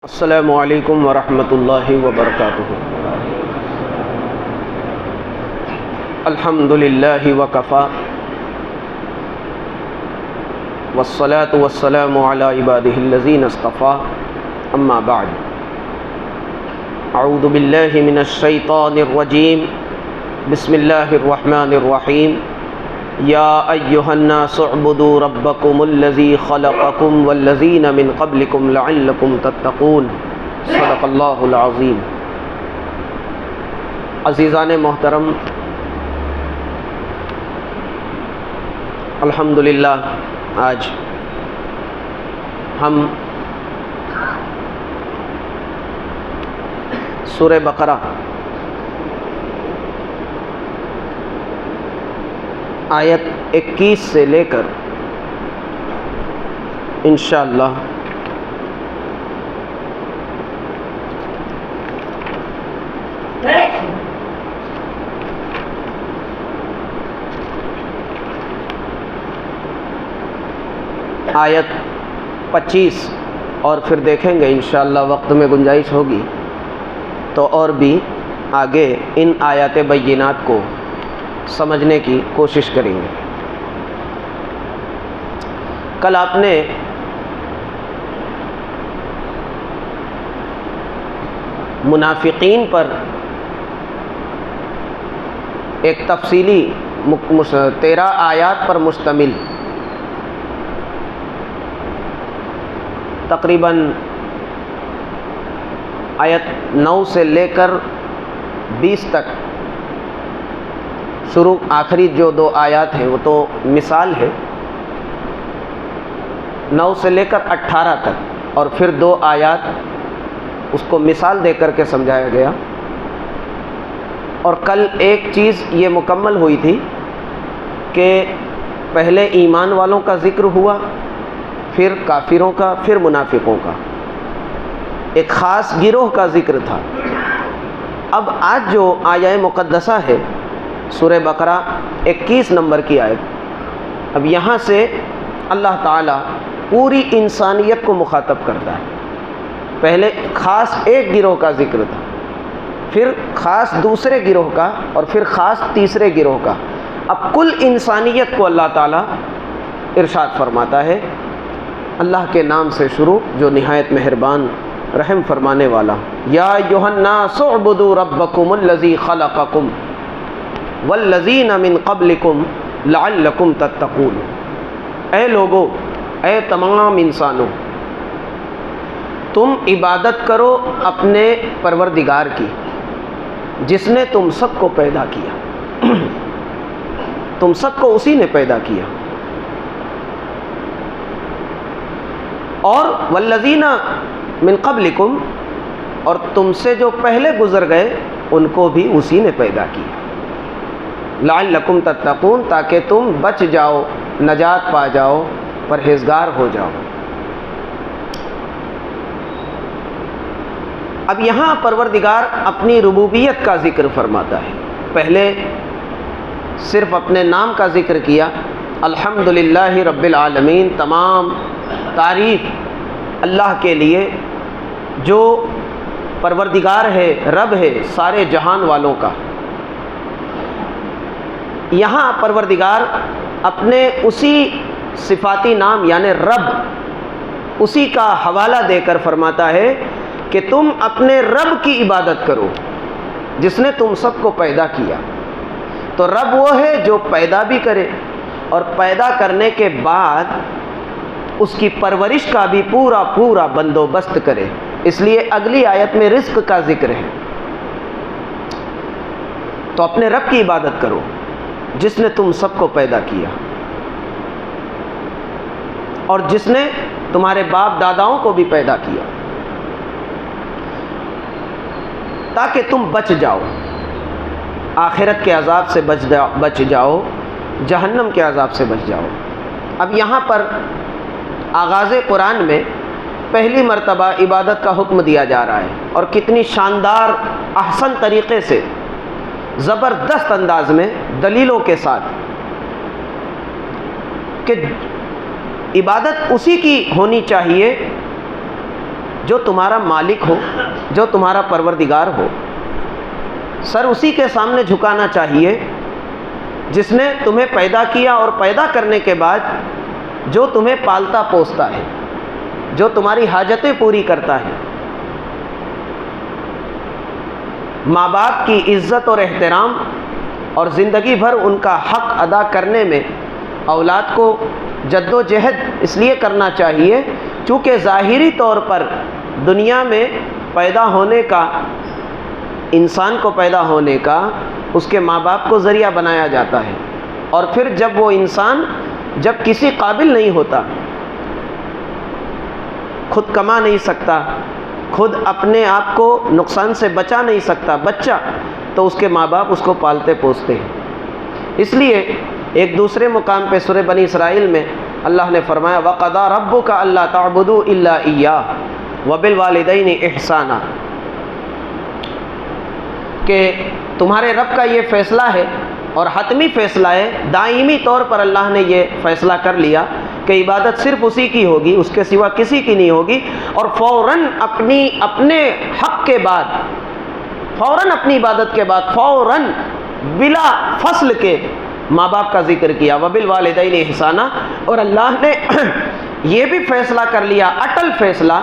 السلام علیکم ورحمۃ اللہ وبرکاتہ۔ الحمد للہ وکفا والصلاة والسلام علی عبادہ الذین اصطفیٰ، اما بعد، اعوذ باللہ من الشیطان الرجیم، بسم اللہ الرحمن الرحیم۔ یا ایہا الناس اعبدوا ربکم الذی خلقکم والذین من قبلکم لعلکم تتقون، صدق اللہ العظیم۔ عزیزان محترم، الحمدللہ آج ہم سورہ بقرہ آیت 21 سے لے کر انشاءاللہ آیت 25 اور پھر دیکھیں گے انشاءاللہ وقت میں گنجائش ہوگی تو اور بھی آگے ان آیات بینات کو سمجھنے کی کوشش کریں گے۔ کل آپ نے منافقین پر ایک تفصیلی 13 آیات پر مشتمل تقریباً آیت 9 سے لے کر 20 تک شروع آخری جو 2 آیات ہیں وہ تو مثال ہے، 9 سے لے کر 18 تک، اور پھر 2 آیات اس کو مثال دے کر کے سمجھایا گیا۔ اور کل ایک چیز یہ مکمل ہوئی تھی کہ پہلے ایمان والوں کا ذکر ہوا، پھر کافروں کا، پھر منافقوں کا، ایک خاص گروہ کا ذکر تھا۔ اب آج جو آیہ مقدسہ ہے سورہ بقرہ 21 نمبر کی آیت، اب یہاں سے اللہ تعالیٰ پوری انسانیت کو مخاطب کرتا ہے۔ پہلے خاص ایک گروہ کا ذکر تھا، پھر خاص دوسرے گروہ کا، اور پھر خاص تیسرے گروہ کا۔ اب کل انسانیت کو اللہ تعالیٰ ارشاد فرماتا ہے، اللہ کے نام سے شروع جو نہایت مہربان رحم فرمانے والا۔ یا ایھا الناس اعبدوا ربکم الذی خلقکم والذین من قبلکم لعلکم تتقون۔ اے لوگو، اے تمام انسانوں، تم عبادت کرو اپنے پروردگار کی جس نے تم سب کو پیدا کیا، تم سب کو اسی نے پیدا کیا، اور والذین من قبلکم، اور تم سے جو پہلے گزر گئے ان کو بھی اسی نے پیدا کیا، لعلکم تتقون، تاکہ تم بچ جاؤ، نجات پا جاؤ، پرہیزگار ہو جاؤ۔ اب یہاں پروردگار اپنی ربوبیت کا ذکر فرماتا ہے۔ پہلے صرف اپنے نام کا ذکر کیا، الحمدللہ رب العالمین، تمام تعریف اللہ کے لیے جو پروردگار ہے، رب ہے سارے جہان والوں کا۔ یہاں پروردگار اپنے اسی صفاتی نام یعنی رب، اسی کا حوالہ دے کر فرماتا ہے کہ تم اپنے رب کی عبادت کرو جس نے تم سب کو پیدا کیا۔ تو رب وہ ہے جو پیدا بھی کرے اور پیدا کرنے کے بعد اس کی پرورش کا بھی پورا بندوبست کرے۔ اس لیے اگلی آیت میں رزق کا ذکر ہے۔ تو اپنے رب کی عبادت کرو جس نے تم سب کو پیدا کیا، اور جس نے تمہارے باپ داداؤں کو بھی پیدا کیا، تاکہ تم بچ جاؤ، آخرت کے عذاب سے بچ جاؤ، جہنم کے عذاب سے بچ جاؤ۔ اب یہاں پر آغاز قرآن میں پہلی مرتبہ عبادت کا حکم دیا جا رہا ہے، اور کتنی شاندار احسن طریقے سے، زبردست انداز میں، دلیلوں کے ساتھ، کہ عبادت اسی کی ہونی چاہیے جو تمہارا مالک ہو، جو تمہارا پروردگار ہو، سر اسی کے سامنے جھکانا چاہیے جس نے تمہیں پیدا کیا، اور پیدا کرنے کے بعد جو تمہیں پالتا پوستا ہے، جو تمہاری حاجتیں پوری کرتا ہے۔ ماں باپ کی عزت اور احترام اور زندگی بھر ان کا حق ادا کرنے میں اولاد کو جد و جہد اس لیے کرنا چاہیے چونکہ ظاہری طور پر دنیا میں پیدا ہونے کا، انسان کو پیدا ہونے کا اس کے ماں باپ کو ذریعہ بنایا جاتا ہے، اور پھر جب وہ انسان جب کسی قابل نہیں ہوتا، خود کما نہیں سکتا، خود اپنے آپ کو نقصان سے بچا نہیں سکتا بچہ، تو اس کے ماں باپ اس کو پالتے پوستے ہیں۔ اس لیے ایک دوسرے مقام پہ سورہ بنی اسرائیل میں اللہ نے فرمایا وَقَضَىٰ رَبُّكَ أَلَّا تَعْبُدُوا إِلَّا إِيَّاهُ وَبِالْوَالِدَيْنِ إِحْسَانًا، کہ تمہارے رب کا یہ فیصلہ ہے اور حتمی فیصلہ ہے، دائمی طور پر اللہ نے یہ فیصلہ کر لیا کہ عبادت صرف اسی کی ہوگی، اس کے سوا کسی کی نہیں ہوگی، اور فوراً اپنے حق کے بعد، فوراً اپنی عبادت کے بعد، فوراً بلا فصل کے ماں باپ کا ذکر کیا وَبِالْوَالِدَيْنِ إِحْسَانًا، اور اللہ نے یہ بھی فیصلہ کر لیا، اٹل فیصلہ،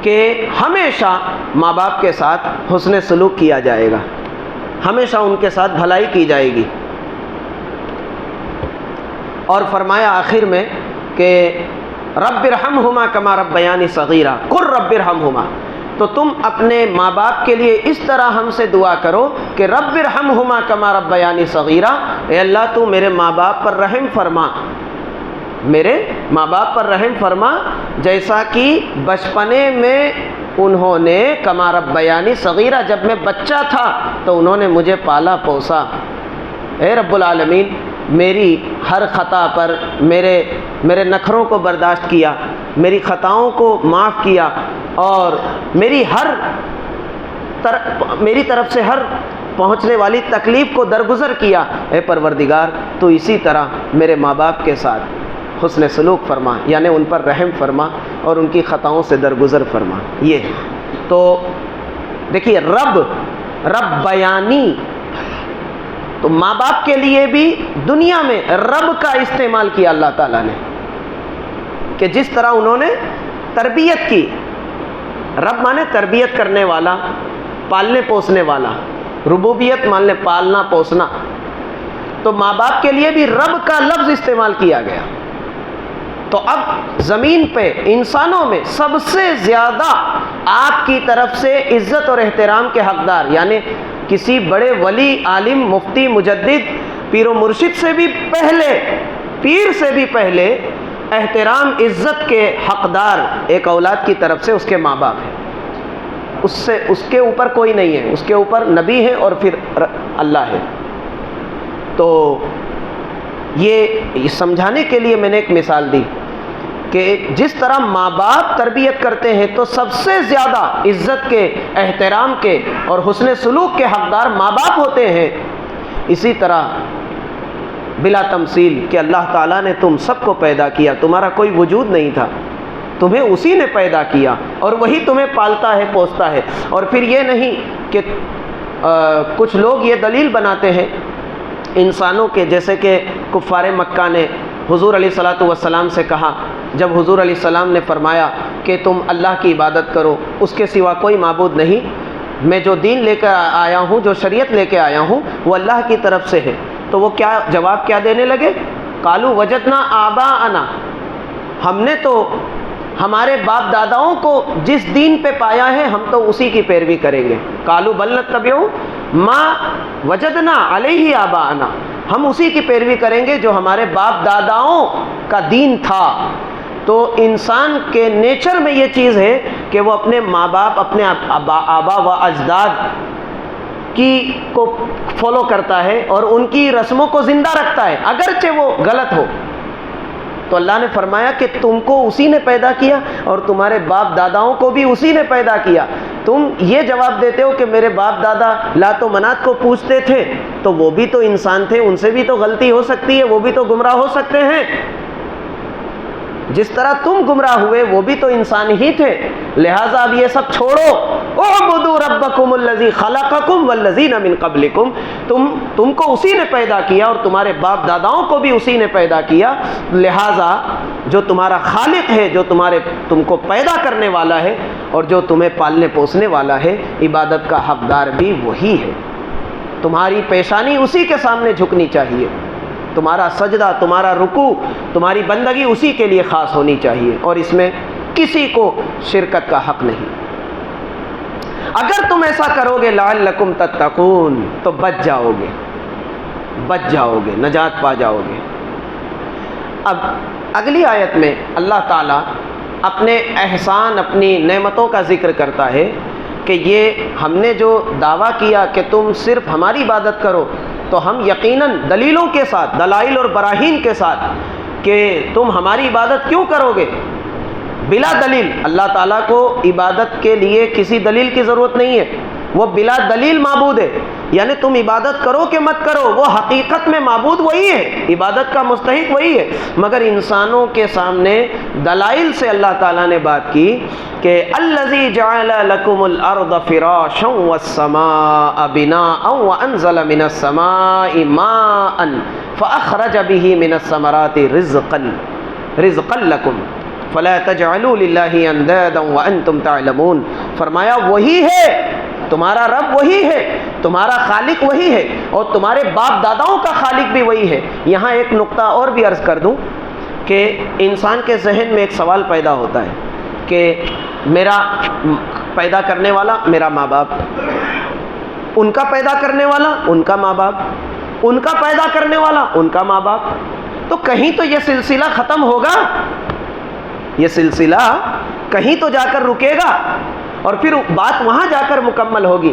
کہ ہمیشہ ماں باپ کے ساتھ حسن سلوک کیا جائے گا، ہمیشہ ان کے ساتھ بھلائی کی جائے گی۔ اور فرمایا آخر میں کہ رب ارحمہما کما ربیانی صغیرا، قل رب ارحمہما، تو تم اپنے ماں باپ کے لیے اس طرح ہم سے دعا کرو کہ رب ارحمہما کما ربیانی صغیرا، اے اللہ تو میرے ماں باپ پر رحم فرما، میرے ماں باپ پر رحم فرما جیسا کہ بچپنے میں انہوں نے کما ربیانی صغیرہ، جب میں بچہ تھا تو انہوں نے مجھے پالا پوسا۔ اے رب العالمین، میری ہر خطا پر میرے نخروں کو برداشت کیا، میری خطاؤں کو معاف کیا، اور میری طرف سے ہر پہنچنے والی تکلیف کو درگزر کیا۔ اے پروردگار، تو اسی طرح میرے ماں باپ کے ساتھ حسن سلوک فرما، یعنی ان پر رحم فرما اور ان کی خطاؤں سے درگزر فرما۔ یہ تو دیکھیے رب بیانی، تو ماں باپ کے لیے بھی دنیا میں رب کا استعمال کیا اللہ تعالیٰ نے، کہ جس طرح انہوں نے تربیت کی، رب مانے تربیت کرنے والا، پالنے پوسنے والا، ربوبیت مان لے پالنا پوسنا، تو ماں باپ کے لیے بھی رب کا لفظ استعمال کیا گیا۔ تو اب زمین پہ انسانوں میں سب سے زیادہ آپ کی طرف سے عزت اور احترام کے حقدار، یعنی کسی بڑے ولی، عالم، مفتی، مجدد، پیر و مرشد سے بھی پہلے، پیر سے بھی پہلے احترام عزت کے حقدار ایک اولاد کی طرف سے اس کے ماں باپ ہیں، اس کے اوپر کوئی نہیں ہے، اس کے اوپر نبی ہے اور پھر اللہ ہے۔ تو یہ سمجھانے کے لیے میں نے ایک مثال دی کہ جس طرح ماں باپ تربیت کرتے ہیں تو سب سے زیادہ عزت کے، احترام کے اور حسن سلوک کے حقدار ماں باپ ہوتے ہیں، اسی طرح بلا تمثیل کہ اللہ تعالیٰ نے تم سب کو پیدا کیا، تمہارا کوئی وجود نہیں تھا، تمہیں اسی نے پیدا کیا اور وہی تمہیں پالتا ہے پوستا ہے۔ اور پھر یہ نہیں کہ کچھ لوگ یہ دلیل بناتے ہیں انسانوں کے، جیسے کہ کفار مکہ نے حضور علیہ الصلاۃ والسلام سے کہا، جب حضور علیہ السلام نے فرمایا کہ تم اللہ کی عبادت کرو، اس کے سوا کوئی معبود نہیں، میں جو دین لے کر آیا ہوں، جو شریعت لے کے آیا ہوں وہ اللہ کی طرف سے ہے، تو وہ کیا جواب کیا دینے لگے؟ قالوا وجدنا آباءنا، ہم نے تو ہمارے باپ داداؤں کو جس دین پہ پایا ہے ہم تو اسی کی پیروی کریں گے۔ قالوا بل نتبع ما وجدنا علیہ آباءنا، ہم اسی کی پیروی کریں گے جو ہمارے باپ داداؤں کا دین تھا۔ تو انسان کے نیچر میں یہ چیز ہے کہ وہ اپنے ماں باپ، اپنے آبا و اجداد کو فالو کرتا ہے اور ان کی رسموں کو زندہ رکھتا ہے اگرچہ وہ غلط ہو۔ تو اللہ نے فرمایا کہ تم کو اسی نے پیدا کیا اور تمہارے باپ داداؤں کو بھی اسی نے پیدا کیا، تم یہ جواب دیتے ہو کہ میرے باپ دادا لات و منات کو پوجتے تھے، تو وہ بھی تو انسان تھے، ان سے بھی تو غلطی ہو سکتی ہے، وہ بھی تو گمراہ ہو سکتے ہیں۔ جس طرح تم گمراہ ہوئے وہ بھی تو انسان ہی تھے، لہٰذا اب یہ سب چھوڑو۔ اعبدوا ربکم الذی خلقکم والذین من قبلکم، تم کو اسی نے پیدا کیا اور تمہارے باپ داداؤں کو بھی اسی نے پیدا کیا، لہٰذا جو تمہارا خالق ہے، جو تم کو پیدا کرنے والا ہے اور جو تمہیں پالنے پوسنے والا ہے، عبادت کا حقدار بھی وہی ہے۔ تمہاری پیشانی اسی کے سامنے جھکنی چاہیے، تمہارا سجدہ، تمہارا رکوع، تمہاری بندگی اسی کے لیے خاص ہونی چاہیے، اور اس میں کسی کو شرکت کا حق نہیں۔ اگر تم ایسا کرو گے لعلکم تتقون، تو بچ جاؤ گے، نجات پا جاؤ گے۔ اب اگلی آیت میں اللہ تعالیٰ اپنے احسان، اپنی نعمتوں کا ذکر کرتا ہے کہ یہ ہم نے جو دعویٰ کیا کہ تم صرف ہماری عبادت کرو، تو ہم یقیناً دلیلوں کے ساتھ، دلائل اور براہین کے ساتھ کہ تم ہماری عبادت کیوں کرو گے، بلا دلیل۔ اللہ تعالیٰ کو عبادت کے لیے کسی دلیل کی ضرورت نہیں ہے، وہ بلا دلیل معبود ہے، یعنی تم عبادت کرو کہ مت کرو، وہ حقیقت میں معبود وہی ہے، عبادت کا مستحق وہی ہے، مگر انسانوں کے سامنے دلائل سے اللہ تعالیٰ نے بات کی کہ الذی جعل لکم الارض فراشا والسماء بناء وانزل من السماء ماء فاخرج به من الثمرات رزقا لکم فلا تجعلوا للہ اندادا وانتم تعلمون۔ فرمایا وہی ہے تمہارا رب، وہی ہے تمہارا خالق، وہی ہے، اور تمہارے باپ داداؤں کا خالق بھی وہی ہے۔ یہاں ایک نقطہ اور بھی عرض کر دوں کہ انسان کے ذہن میں ایک سوال پیدا ہوتا ہے کہ میرا پیدا کرنے والا میرا ماں باپ، ان کا پیدا کرنے والا ان کا ماں باپ، ان کا پیدا کرنے والا ان کا ماں باپ، تو کہیں تو یہ سلسلہ ختم ہوگا، یہ سلسلہ کہیں تو جا کر رکے گا اور پھر بات وہاں جا کر مکمل ہوگی۔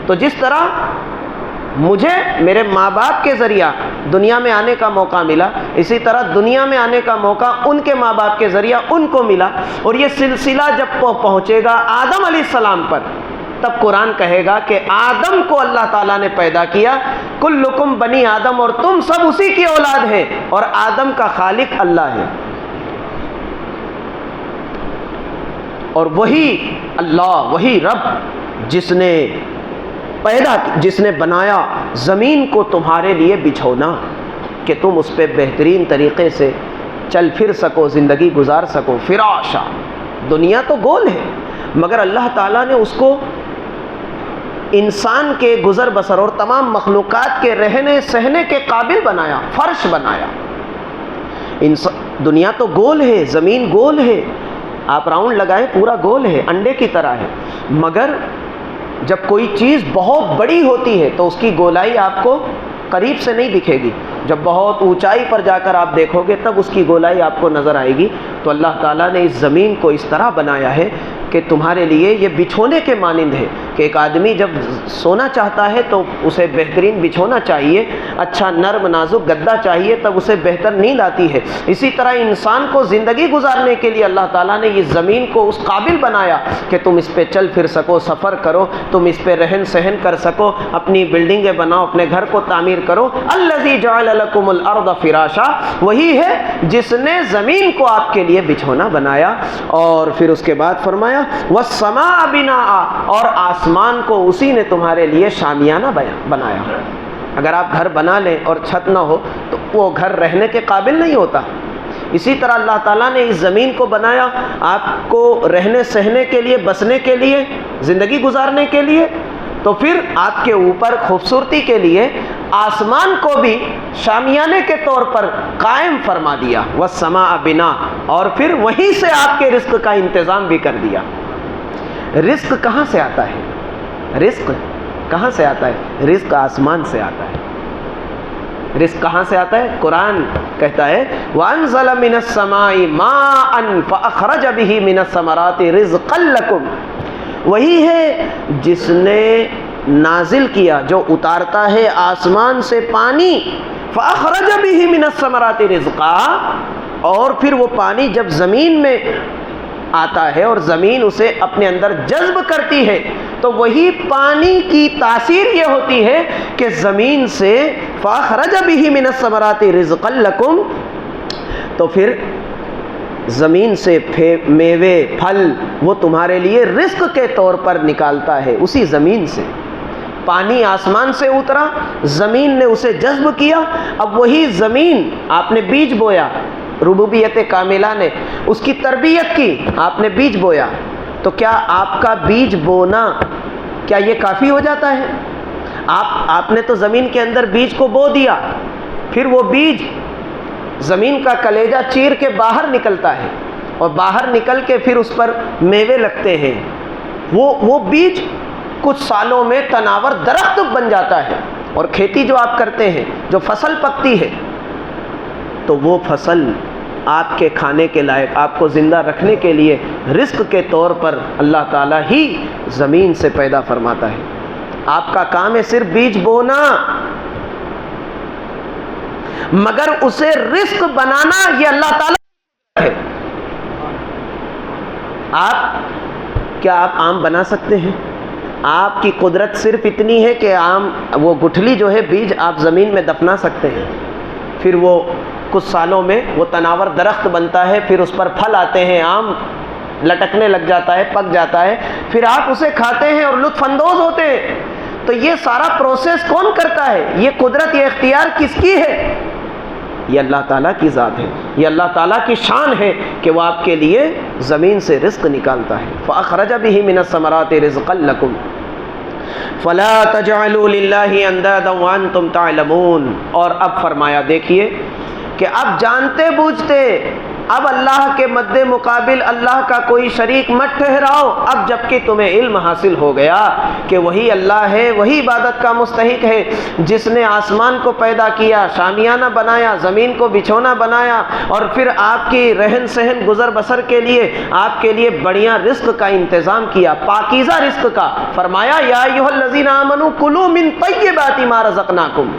تو جس طرح مجھے میرے ماں باپ کے ذریعہ دنیا میں آنے کا موقع ملا، اسی طرح دنیا میں آنے کا موقع ان کے ماں باپ کے ذریعہ ان کو ملا، اور یہ سلسلہ جب پہنچے گا آدم علیہ السلام پر، تب قرآن کہے گا کہ آدم کو اللہ تعالیٰ نے پیدا کیا، کلکم بنی آدم، اور تم سب اسی کی اولاد ہیں، اور آدم کا خالق اللہ ہے، اور وہی اللہ، وہی رب جس نے بنایا زمین کو تمہارے لیے بچھونا کہ تم اس پہ بہترین طریقے سے چل پھر سکو، زندگی گزار سکو۔ فراشا، دنیا تو گول ہے مگر اللہ تعالیٰ نے اس کو انسان کے گزر بسر اور تمام مخلوقات کے رہنے سہنے کے قابل بنایا، فرش بنایا۔ دنیا تو گول ہے، زمین گول ہے، آپ راؤنڈ لگائیں پورا گول ہے، انڈے کی طرح ہے، مگر جب کوئی چیز بہت بڑی ہوتی ہے تو اس کی گولائی آپ کو قریب سے نہیں دکھے گی، جب بہت اونچائی پر جا کر آپ دیکھو گے تب اس کی گولائی آپ کو نظر آئے گی۔ تو اللہ تعالیٰ نے اس زمین کو اس طرح بنایا ہے کہ تمہارے لیے یہ بچھونے کے مانند ہے کہ ایک آدمی جب سونا چاہتا ہے تو اسے بہترین بچھونا چاہیے، اچھا نرم نازک گدا چاہیے، تب اسے بہتر نیند آتی ہے۔ اسی طرح انسان کو زندگی گزارنے کے لیے اللہ تعالیٰ نے اس زمین کو اس قابل بنایا کہ تم اس پہ چل پھر سکو، سفر کرو، تم اس پہ رہن سہن کر سکو، اپنی بلڈنگیں بناؤ، اپنے گھر کو تعمیر کرو۔ الذی جعل لکم الارض فراشا، وہی ہے جس نے زمین کو آپ کے لیے بچھونا بنایا، اور پھر اس کے بعد فرمایا والسماء بناء، اور آسمان کو اسی نے تمہارے لیے شامیانہ بنایا۔ اگر آپ گھر بنا لیں اور چھت نہ ہو تو وہ گھر رہنے کے قابل نہیں ہوتا۔ اسی طرح اللہ تعالیٰ نے اس زمین کو بنایا آپ کو رہنے سہنے کے لیے، بسنے کے لیے، زندگی گزارنے کے لیے، تو پھر آپ کے اوپر خوبصورتی کے لیے آسمان کو بھی شامیانے کے طور پر قائم فرما دیا، والسماء بناء، اور پھر وہیں سے آپ کے رزق کا انتظام بھی کر دیا۔ رزق کہاں سے آتا ہے؟ رزق کہاں سے آتا ہے؟ رزق آسمان سے آتا ہے۔ رزق کہاں سے آتا ہے؟ قرآن کہتا ہے وَأَنزَلَ مِنَ السَّمَاءِ مَاءً فَأَخْرَجَ بِهِ مِنَ الثَّمَرَاتِ رِزْقًا لَكُمْ، وہی ہے جس نے نازل کیا، جو اتارتا ہے آسمان سے پانی، فَأَخْرَجَ بِهِ مِنَ الثَّمَرَاتِ رِزْقًا، اور پھر وہ پانی جب زمین میں آتا ہے اور زمین اسے اپنے اندر جذب کرتی ہے تو وہی پانی کی تاثیر یہ ہوتی ہے کہ زمین سے فَأَخْرَجَ بِهِ مِنَ الثَّمَرَاتِ رِزْقًا لَكُمْ، تو پھر زمین سے میوے پھل وہ تمہارے لیے رزق کے طور پر نکالتا ہے اسی زمین سے. پانی آسمان سے اترا، زمین نے اسے جذب کیا، اب وہی زمین آپ نے بیج بویا، ربوبیت کاملہ نے اس کی تربیت کی، آپ نے بیج بویا. تو کیا آپ کا بیج بونا کیا یہ کافی ہو جاتا ہے؟ آپ نے تو زمین کے اندر بیج کو بو دیا، پھر وہ بیج زمین کا کلیجہ چیر کے باہر نکلتا ہے اور باہر نکل کے پھر اس پر میوے لگتے ہیں. وہ بیج کچھ سالوں میں تناور درخت بن جاتا ہے. اور کھیتی جو آپ کرتے ہیں، جو فصل پکتی ہے، تو وہ فصل آپ کے کھانے کے لائق، آپ کو زندہ رکھنے کے لیے رزق کے طور پر اللہ تعالیٰ ہی زمین سے پیدا فرماتا ہے. آپ کا کام ہے صرف بیج بونا، مگر اسے رزق بنانا یہ اللہ تعالیٰ ہے. کیا آپ آم بنا سکتے ہیں؟ آپ کی قدرت صرف اتنی ہے کہ آم وہ گٹھلی جو ہے بیج آپ زمین میں دفنا سکتے ہیں، پھر وہ کچھ سالوں میں وہ تناور درخت بنتا ہے، پھر اس پر پھل آتے ہیں، آم لٹکنے لگ جاتا ہے، پک جاتا ہے، پھر آپ اسے کھاتے ہیں اور لطف اندوز ہوتے ہیں. تو یہ سارا پروسیس کون کرتا ہے؟ یہ قدرت، یہ اختیار کس کی ہے؟ یہ اللہ تعالیٰ کی ذات ہے، یہ اللہ تعالیٰ کی شان ہے کہ وہ آپ کے لیے زمین سے رزق نکالتا ہے. فَأَخْرَجَ بِهِ مِنَ الثَّمَرَاتِ رِزْقًا لَكُمْ فَلَا تَجْعَلُوا لِلَّهِ أَنْدَادًا وَأَنْتُمْ تَعْلَمُونَ. اور اب فرمایا دیکھیے کہ اب جانتے بوجھتے اب اللہ کے مد مقابل اللہ کا کوئی شریک مت ٹھہراؤ. اب جبکہ تمہیں علم حاصل ہو گیا کہ وہی اللہ ہے، وہی عبادت کا مستحق ہے، جس نے آسمان کو پیدا کیا، شامیانہ بنایا، زمین کو بچھونا بنایا، اور پھر آپ کی رہن سہن گزر بسر کے لیے آپ کے لیے بڑھیا رزق کا انتظام کیا، پاکیزہ رزق کا. فرمایا یا ایھا الذین آمنوا کلوا من طیبات ما رزقناکم،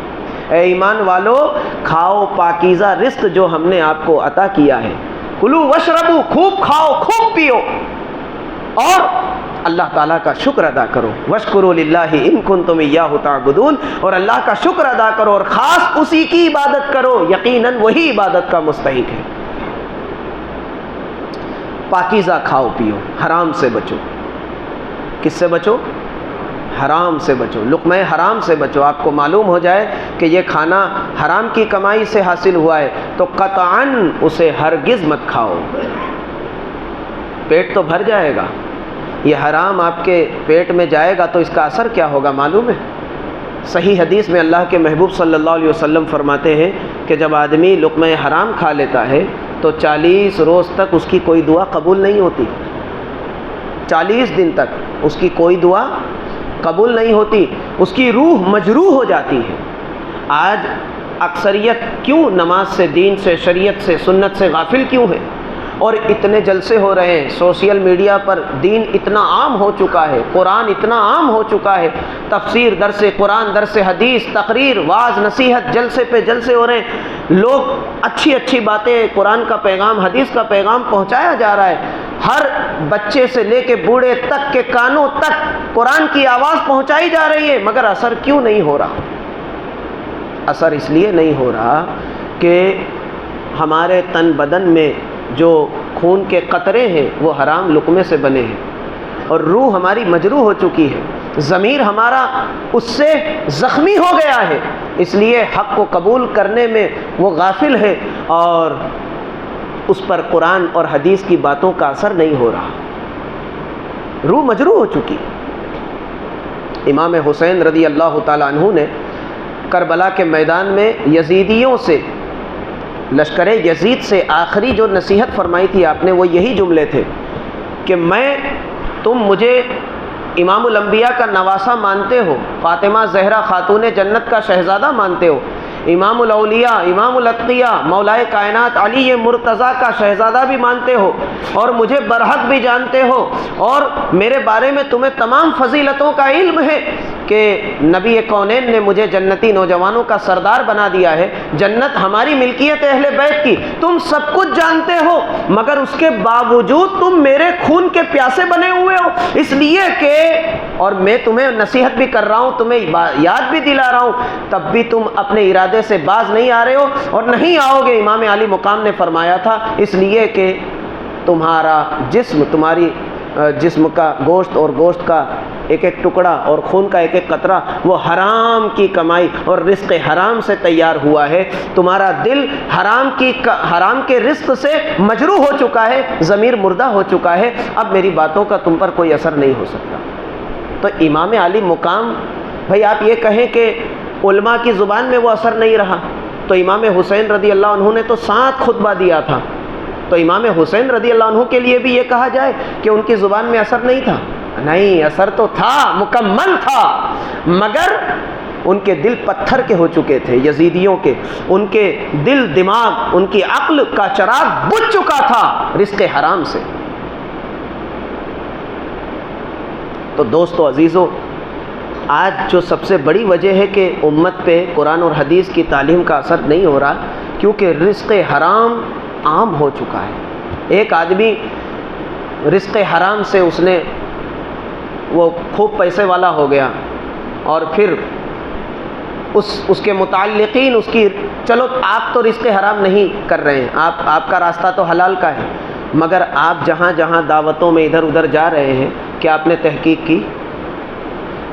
اے ایمان والو کھاؤ پاکیزہ رزق جو ہم نے آپ کو عطا کیا ہے. کلو وشربو، خوب کھاؤ خوب پیو، اور اللہ تعالیٰ کا شکر ادا کرو. واشکروا للہ ان کنتم ایاہ تعبدون، اور اللہ کا شکر ادا کرو اور خاص اسی کی عبادت کرو، یقیناً وہی عبادت کا مستحق ہے. پاکیزہ کھاؤ پیو، حرام سے بچو. کس سے بچو؟ حرام سے بچو، لقمہ حرام سے بچو. آپ کو معلوم ہو جائے کہ یہ کھانا حرام کی کمائی سے حاصل ہوا ہے تو قطعاً اسے ہرگز مت کھاؤ. پیٹ تو بھر جائے گا، یہ حرام آپ کے پیٹ میں جائے گا تو اس کا اثر کیا ہوگا معلوم ہے؟ صحیح حدیث میں اللہ کے محبوب صلی اللہ علیہ وسلم فرماتے ہیں کہ جب آدمی لقمہ حرام کھا لیتا ہے تو 40 روز تک اس کی کوئی دعا قبول نہیں ہوتی. 40 دن تک اس کی کوئی دعا قبول نہیں ہوتی، اس کی روح مجروح ہو جاتی ہے. آج اکثریت کیوں نماز سے، دین سے، شریعت سے، سنت سے غافل کیوں ہے؟ اور اتنے جلسے ہو رہے ہیں، سوشل میڈیا پر دین اتنا عام ہو چکا ہے، قرآن اتنا عام ہو چکا ہے، تفسیر، درس قرآن، درس حدیث، تقریر، واعظ، نصیحت، جلسے پہ جلسے ہو رہے ہیں. لوگ اچھی اچھی باتیں، قرآن کا پیغام، حدیث کا پیغام پہنچایا جا رہا ہے. ہر بچے سے لے کے بوڑھے تک کے کانوں تک قرآن کی آواز پہنچائی جا رہی ہے، مگر اثر کیوں نہیں ہو رہا؟ اثر اس لیے نہیں ہو رہا کہ ہمارے تن بدن میں جو خون کے قطرے ہیں وہ حرام لقمے سے بنے ہیں، اور روح ہماری مجروح ہو چکی ہے، ضمیر ہمارا اس سے زخمی ہو گیا ہے، اس لیے حق کو قبول کرنے میں وہ غافل ہے اور اس پر قرآن اور حدیث کی باتوں کا اثر نہیں ہو رہا. روح مجروح ہو چکی. امام حسین رضی اللہ تعالیٰ عنہ نے کربلا کے میدان میں یزیدیوں سے، لشکر یزید سے آخری جو نصیحت فرمائی تھی آپ نے وہ یہی جملے تھے کہ تم مجھے امام الانبیاء کا نواسہ مانتے ہو، فاطمہ زہرا خاتون جنت کا شہزادہ مانتے ہو، امام الاولیاء، امام الاتقیاء، مولائے کائنات علی مرتضیٰ کا شہزادہ بھی مانتے ہو، اور مجھے برحق بھی جانتے ہو، اور میرے بارے میں تمہیں تمام فضیلتوں کا علم ہے کہ نبی کونین نے مجھے جنتی نوجوانوں کا سردار بنا دیا ہے، جنت ہماری ملکیت اہل بیت کی، تم سب کچھ جانتے ہو، مگر اس کے باوجود تم میرے خون کے پیاسے بنے ہوئے ہو، اس لیے کہ، اور میں تمہیں نصیحت بھی کر رہا ہوں، تمہیں یاد بھی دلا رہا ہوں، تب بھی تم اپنے ارادے سے باز نہیں آ رہے ہو اور نہیں آؤ گے. امام علی مقام نے فرمایا تھا اس لیے کہ تمہارا جسم، تمہاری جسم کا گوشت اور گوشت کا ایک ایک ٹکڑا اور خون کا ایک ایک قطرہ وہ حرام کی کمائی اور رزق حرام سے تیار ہوا ہے، تمہارا دل حرام کے رزق سے مجروح ہو چکا ہے، ضمیر مردہ ہو چکا ہے، اب میری باتوں کا تم پر کوئی اثر نہیں ہو سکتا۔ تو امام علی مقام، بھائی آپ یہ کہیں کہ علماء کی زبان میں وہ اثر نہیں رہا، تو امام حسین رضی اللہ عنہ نے تو 7 خطبہ دیا تھا، تو امام حسین رضی اللہ عنہ کے لیے بھی یہ کہا جائے کہ ان کی زبان میں اثر نہیں تھا؟ نہیں، اثر تو تھا، مکمل تھا، مگر ان کے دل پتھر کے ہو چکے تھے، یزیدیوں کے، ان کے دل دماغ، ان کی عقل کا چراغ بجھ چکا تھا رزق حرام سے۔ تو دوستو عزیزو، آج جو سب سے بڑی وجہ ہے کہ امت پہ قرآن اور حدیث کی تعلیم کا اثر نہیں ہو رہا، کیونکہ رزق حرام عام ہو چکا ہے۔ ایک آدمی رزق حرام سے وہ خوب پیسے والا ہو گیا، اور پھر اس کے متعلقین اس کی، چلو آپ تو رزق حرام نہیں کر رہے ہیں، آپ کا راستہ تو حلال کا ہے، مگر آپ جہاں جہاں دعوتوں میں ادھر ادھر جا رہے ہیں، کیا آپ نے تحقیق کی؟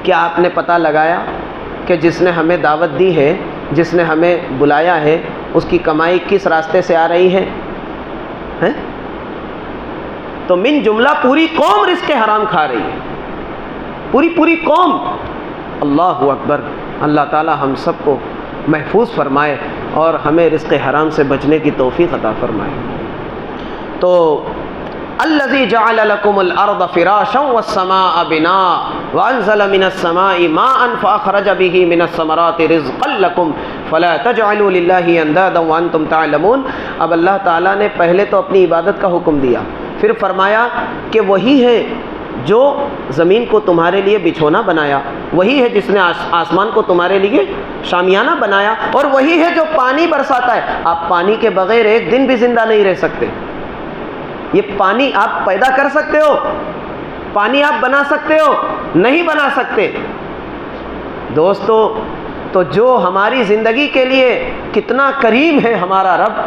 کیا آپ نے پتہ لگایا کہ جس نے ہمیں دعوت دی ہے، جس نے ہمیں بلایا ہے، اس کی کمائی کس راستے سے آ رہی ہے؟ تو من جملہ پوری قوم رزق حرام کھا رہی ہے، پوری قوم۔ اللہ اکبر، اللہ تعالی ہم سب کو محفوظ فرمائے اور ہمیں رزق حرام سے بچنے کی توفیق عطا فرمائے۔ تو الذی جعل لکم الارض فراشا والسماء بناء وانزل من السماء ماء فاخرج به من الثمرات رزقا لکم فلا تجعلوا للہ اندادا وانتم تعلمون۔ اب اللہ تعالیٰ نے پہلے تو اپنی عبادت کا حکم دیا، پھر فرمایا کہ وہی ہے جو زمین کو تمہارے لیے بچھونا بنایا، وہی ہے جس نے آسمان کو تمہارے لیے شامیانہ بنایا، اور وہی ہے جو پانی برساتا ہے۔ آپ پانی کے بغیر ایک دن بھی زندہ نہیں رہ سکتے۔ یہ پانی آپ پیدا کر سکتے ہو؟ پانی آپ بنا سکتے ہو؟ نہیں بنا سکتے۔ دوستو، تو جو ہماری زندگی کے لیے کتنا کریم ہے ہمارا رب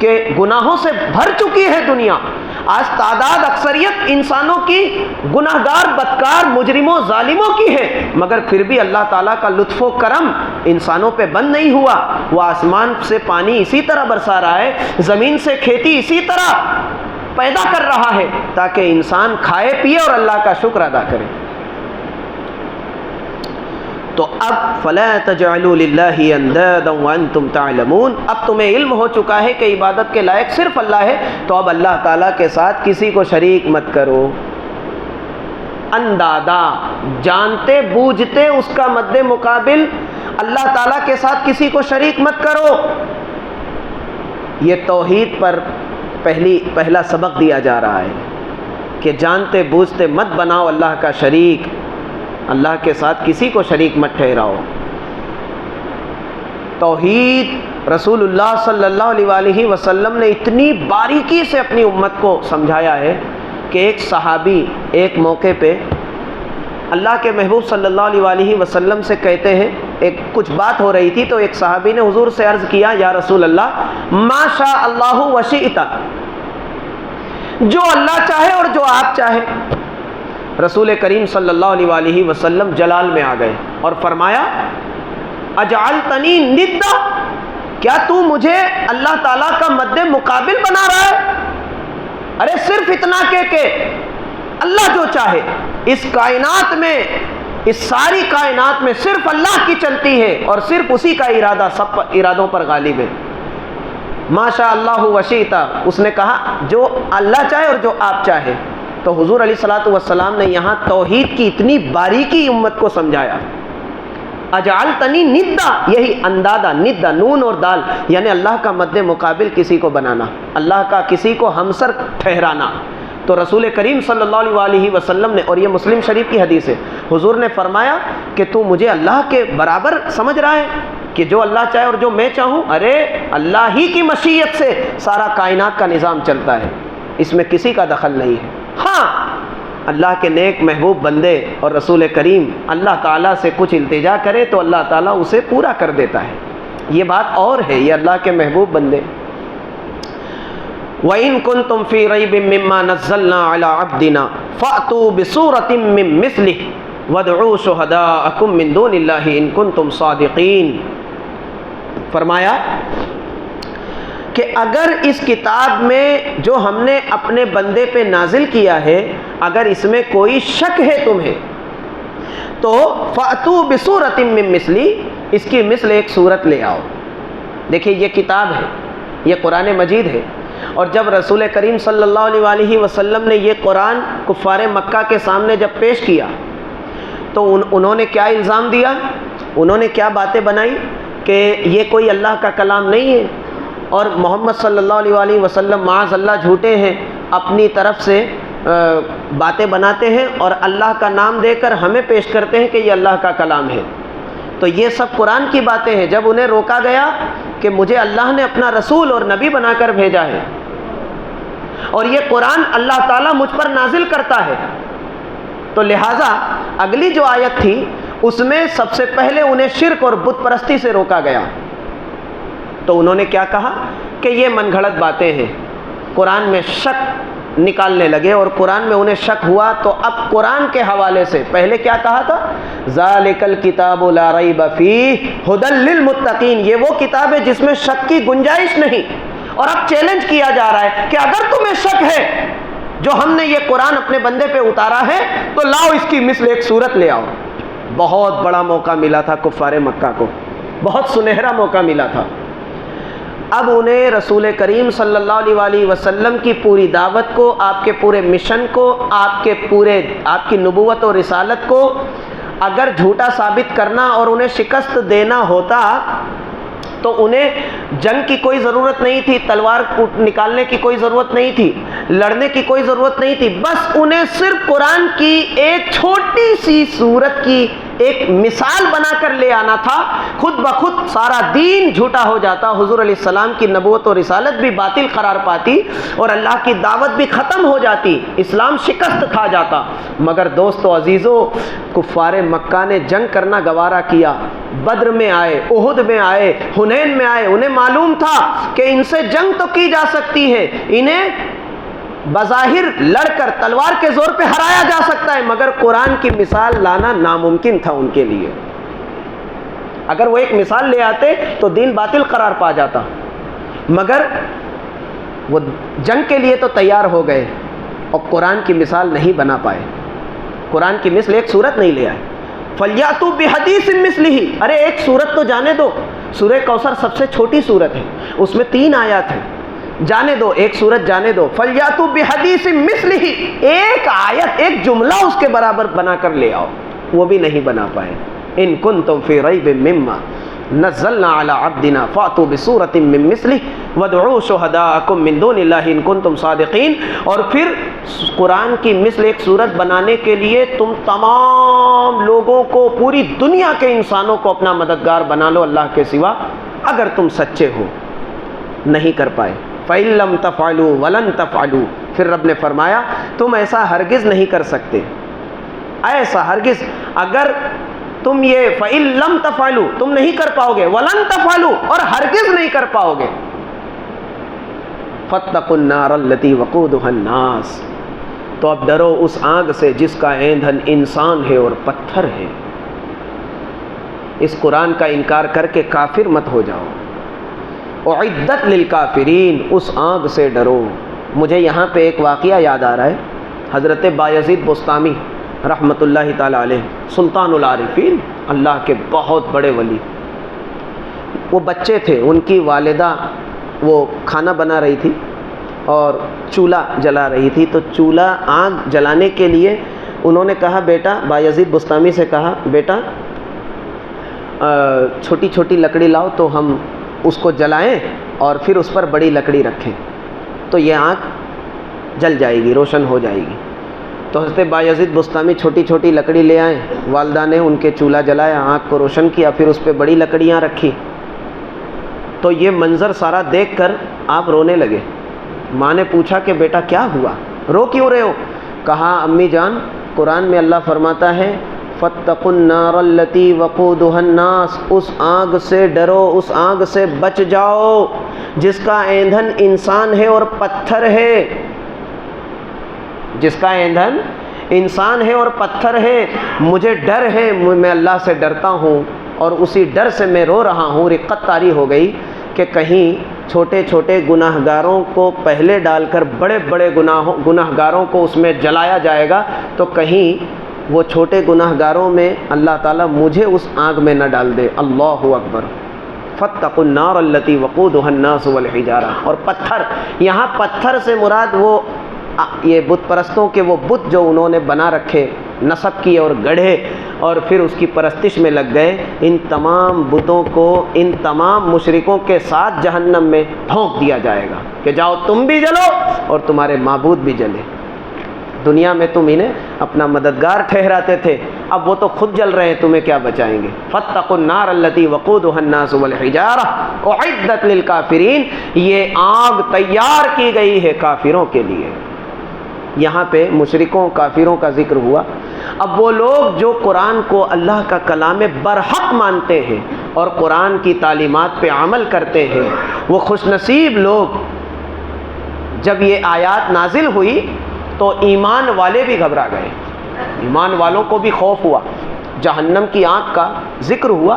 کہ گناہوں سے بھر چکی ہے دنیا، آج تعداد اکثریت انسانوں کی گناہگار، بدکار، مجرموں، ظالموں کی ہے، مگر پھر بھی اللہ تعالیٰ کا لطف و کرم انسانوں پہ بند نہیں ہوا۔ وہ آسمان سے پانی اسی طرح برسا رہا ہے، زمین سے کھیتی اسی طرح پیدا کر رہا ہے، تاکہ انسان کھائے پیے اور اللہ کا شکر ادا کرے۔ تو اب فلا تجعلوا للہ اندادا وانتم تعلمون، اب تمہیں علم ہو چکا ہے کہ عبادت کے لائق صرف اللہ ہے، تو اب اللہ تعالیٰ کے ساتھ کسی کو شریک مت کرو۔ اندادا، جانتے بوجھتے اس کا مد مقابل اللہ تعالیٰ کے ساتھ کسی کو شریک مت کرو۔ یہ توحید پر پہلا سبق دیا جا رہا ہے کہ جانتے بوجھتے مت بناؤ اللہ کا شریک، اللہ کے ساتھ کسی کو شریک مت ٹھہراؤ۔ توحید رسول اللہ صلی اللہ علیہ وآلہ وسلم نے اتنی باریکی سے اپنی امت کو سمجھایا ہے کہ ایک صحابی ایک موقع پہ اللہ کے محبوب صلی اللہ علیہ وآلہ وسلم سے کہتے ہیں، کچھ بات ہو رہی تھی تو ایک صحابی نے حضور سے عرض کیا، یا رسول اللہ ما شاء اللہ وشئت، جو اللہ چاہے اور جو آپ چاہے۔ رسول کریم صلی اللہ علیہ وآلہ وسلم جلال میں آ گئے اور فرمایا، اجعلتنی ندا، کیا تو مجھے اللہ تعالیٰ کا مد مقابل بنا رہا ہے؟ ارے صرف اتنا کہ اللہ جو چاہے، اس کائنات میں، اس ساری کائنات میں صرف اللہ کی چلتی ہے اور صرف اسی کا ارادہ سب ارادوں پر غالب ہے۔ ماشاء اللہ وشئت، اس نے کہا جو اللہ چاہے اور جو آپ چاہے۔ تو حضور علیہ الصلوۃ والسلام نے یہاں توحید کی اتنی باریکی امت کو سمجھایا۔ اجعلتنی ندا، یہی اندادا، ندا نون اور دال، یعنی اللہ کا مد مقابل کسی کو بنانا، اللہ کا کسی کو ہمسر ٹھہرانا۔ تو رسول کریم صلی اللہ علیہ وآلہ وسلم نے، اور یہ مسلم شریف کی حدیث ہے، حضور نے فرمایا کہ تو مجھے اللہ کے برابر سمجھ رہا ہے کہ جو اللہ چاہے اور جو میں چاہوں؟ ارے اللہ ہی کی مشیت سے سارا کائنات کا نظام چلتا ہے، اس میں کسی کا دخل نہیں ہے۔ ہاں، اللہ کے نیک محبوب بندے اور رسول کریم اللہ تعالیٰ سے کچھ التجا کرے تو اللہ تعالیٰ اسے پورا کر دیتا ہے، یہ بات اور ہے، یہ اللہ کے محبوب بندے۔ وَإِن كُنتُم فِي رَيْبٍ مِّمَّا نَزَّلْنَا عَلَىٰ عَبْدِنَا فَأْتُوا بِسُورَةٍ مِّن مِّثْلِهِ وَادْعُوا شُهَدَاءَكُم مِّن دُونِ اللَّهِ إِن كُنتُم صَادِقِينَ۔ فرمایا کہ اگر اس کتاب میں جو ہم نے اپنے بندے پہ نازل کیا ہے اگر اس میں کوئی شک ہے تمہیں تو فَأْتُوا بِسُورَةٍ مِّن مِّثْلِهِ، اس کی مثل ایک صورت لے آؤ۔ دیکھیے یہ کتاب ہے، یہ قرآن مجید ہے، اور جب رسول کریم صلی اللہ علیہ وآلہ وسلم نے یہ قرآن کفار مکہ کے سامنے جب پیش کیا تو انہوں نے کیا الزام دیا، انہوں نے کیا باتیں بنائی کہ یہ کوئی اللہ کا کلام نہیں ہے، اور محمد صلی اللہ علیہ وآلہ وسلم معاذ اللہ جھوٹے ہیں، اپنی طرف سے باتیں بناتے ہیں اور اللہ کا نام دے کر ہمیں پیش کرتے ہیں کہ یہ اللہ کا کلام ہے۔ تو یہ سب قرآن کی باتیں ہیں۔ جب انہیں روکا گیا کہ مجھے اللہ نے اپنا رسول اور نبی بنا کر بھیجا ہے اور یہ قرآن اللہ تعالیٰ مجھ پر نازل کرتا ہے، تو لہٰذا اگلی جو آیت تھی اس میں سب سے پہلے انہیں شرک اور بت پرستی سے روکا گیا۔ تو انہوں نے کیا کہا کہ یہ من گھڑت باتیں ہیں، قرآن میں شک نکالنے لگے، اور قرآن میں انہیں شک ہوا تو اب قرآن کے حوالے سے پہلے کیا کہا تھا، ذالک الکتاب لا ریب فیہ ھدی للمتقین، یہ وہ کتاب ہے جس میں شک کی گنجائش نہیں۔ اور اب چیلنج کیا جا رہا ہے کہ اگر تمہیں شک ہے جو ہم نے یہ قرآن اپنے بندے پہ اتارا ہے تو لاؤ اس کی مثل ایک صورت لے آؤ۔ بہت بڑا موقع ملا تھا کفار مکہ کو، بہت سنہرا موقع ملا تھا۔ اب انہیں رسول کریم صلی اللہ علیہ وآلہ وسلم کی پوری دعوت کو، آپ کے پورے مشن کو، آپ کی نبوت اور رسالت کو اگر جھوٹا ثابت کرنا اور انہیں شکست دینا ہوتا تو انہیں جنگ کی کوئی ضرورت نہیں تھی، تلوار نکالنے کی کوئی ضرورت نہیں تھی، لڑنے کی کوئی ضرورت نہیں تھی، بس انہیں صرف قرآن کی ایک چھوٹی سی سورت کی ایک مثال بنا کر لے آنا تھا، خود بخود سارا دین جھوٹا ہو جاتا، حضور علیہ السلام کی نبوت و رسالت بھی باطل قرار پاتی اور اللہ کی دعوت بھی ختم ہو جاتی، اسلام شکست کھا جاتا۔ مگر دوستو عزیزو، کفار مکہ نے جنگ کرنا گوارا کیا، بدر میں آئے، احد میں آئے، حنین میں آئے، انہیں معلوم تھا کہ ان سے جنگ تو کی جا سکتی ہے، انہیں بظاہر لڑ کر تلوار کے زور پہ ہرایا جا سکتا ہے، مگر قرآن کی مثال لانا ناممکن تھا ان کے لیے۔ اگر وہ ایک مثال لے آتے تو دین باطل قرار پا جاتا، مگر وہ جنگ کے لیے تو تیار ہو گئے اور قرآن کی مثال نہیں بنا پائے، قرآن کی مثل ایک صورت نہیں لے آئے۔ فَلْيَأْتُوا بِحَدِيثٍ مِّثْلِهِ، ارے ایک صورت تو جانے دو، سورہ کوثر سب سے چھوٹی صورت ہے، اس میں 3 آیات ہیں، جانے دو، ایک سورت جانے دو۔ فَلْيَأْتُوا بِحَدِيثٍ مِّثْلِهِ، ایک آیت، ایک جملہ اس کے برابر بنا کر لے آؤ، وہ بھی نہیں بنا پائے۔ إِن كُنتُم فِي رَيْبٍ مِّمَّا نَزَّلْنَا عَلَىٰ عَبْدِنَا فَأْتُوا بِسُورَةٍ مِّن مِّثْلِهِ وَادْعُوا شُهَدَاءَكُم مِّن دُونِ اللَّهِ إِن كُنتُم صَادِقِينَ۔ اور پھر قرآن کی مثل ایک صورت بنانے کے لیے تم تمام لوگوں کو، پوری دنیا کے انسانوں کو اپنا مددگار بنا لو اللہ کے سوا، اگر تم سچے ہو۔ نہیں کر پائے۔ فَإِن لَّمْ تَفْعَلُوا وَلَن تَفْعَلُوا، پھر رب نے فرمایا تم ایسا ہرگز نہیں کر سکتے، ایسا ہرگز، اگر تم یہ فَإِن لَّمْ تَفْعَلُوا تم نہیں کر پاؤ گے، وَلَن تَفْعَلُوا اور ہرگز نہیں کر پاؤ گے، فَاتَّقُوا النَّارَ الَّتِي وَقُودُهَا النَّاسُ، تو اب ڈرو اس آگ سے جس کا ایندھن انسان ہے اور پتھر ہے۔ اس قرآن کا انکار کر کے کافر مت ہو جاؤ۔ اعدت للکافرین، اس آگ سے ڈرو۔ مجھے یہاں پہ ایک واقعہ یاد آ رہا ہے، حضرت بایزید بستامی رحمۃ اللہ تعالی علیہ، سلطان العارفین، اللہ کے بہت بڑے ولی، وہ بچے تھے، ان کی والدہ وہ کھانا بنا رہی تھی اور چولہا جلا رہی تھی، تو چولہا آگ جلانے کے لیے انہوں نے کہا، بیٹا، بایزید بستامی سے کہا، بیٹا چھوٹی چھوٹی لکڑی لاؤ تو ہم اس کو جلائیں اور پھر اس پر بڑی لکڑی رکھیں تو یہ آگ جل جائے گی، روشن ہو جائے گی۔ تو حضرت بایزید بستامی چھوٹی چھوٹی لکڑی لے آئے، والدہ نے ان کے چولہا جلایا، آگ کو روشن کیا، پھر اس پہ بڑی لکڑیاں رکھی۔ تو یہ منظر سارا دیکھ کر آپ رونے لگے۔ ماں نے پوچھا کہ بیٹا کیا ہوا، رو کیوں رہے ہو؟ کہا، امی جان، قرآن میں اللہ فرماتا ہے فَاتَّقُوا النَّارَ الَّتِي وَقُودُهَا النَّاسُ، اس آگ سے ڈرو، اس آگ سے بچ جاؤ جس کا ایندھن انسان ہے اور پتھر ہے، جس کا ایندھن انسان ہے اور پتھر ہے، مجھے ڈر ہے، میں اللہ سے ڈرتا ہوں اور اسی ڈر سے میں رو رہا ہوں۔ رقت طاری ہو گئی کہ کہیں چھوٹے چھوٹے گناہ گاروں کو پہلے ڈال کر بڑے بڑے گناہ گاروں کو اس میں جلایا جائے گا، تو کہیں وہ چھوٹے گناہ گاروں میں اللہ تعالیٰ مجھے اس آگ میں نہ ڈال دے۔ اللہ اکبر۔ فاتقوا النار التي وقودها الناس والحجارہ۔ اور پتھر، یہاں پتھر سے مراد وہ یہ بت پرستوں کے وہ بت جو انہوں نے بنا رکھے، نصب کیے اور گڑھے اور پھر اس کی پرستش میں لگ گئے، ان تمام بتوں کو ان تمام مشرکوں کے ساتھ جہنم میں پھونک دیا جائے گا کہ جاؤ تم بھی جلو اور تمہارے معبود بھی جلے۔ دنیا میں تم انہیں اپنا مددگار ٹھہراتے تھے، اب وہ تو خود جل رہے ہیں، تمہیں کیا بچائیں گے۔ فاتقوا النار التي وقودها الناس والحجارہ اعدت للکافرین، یہ آگ تیار کی گئی ہے کافروں کے لیے۔ یہاں پہ مشرکوں کافروں کا ذکر ہوا۔ اب وہ لوگ جو قرآن کو اللہ کا کلام برحق مانتے ہیں اور قرآن کی تعلیمات پہ عمل کرتے ہیں، وہ خوش نصیب لوگ، جب یہ آیات نازل ہوئی تو ایمان والے بھی گھبرا گئے، ایمان والوں کو بھی خوف ہوا، جہنم کی آگ کا ذکر ہوا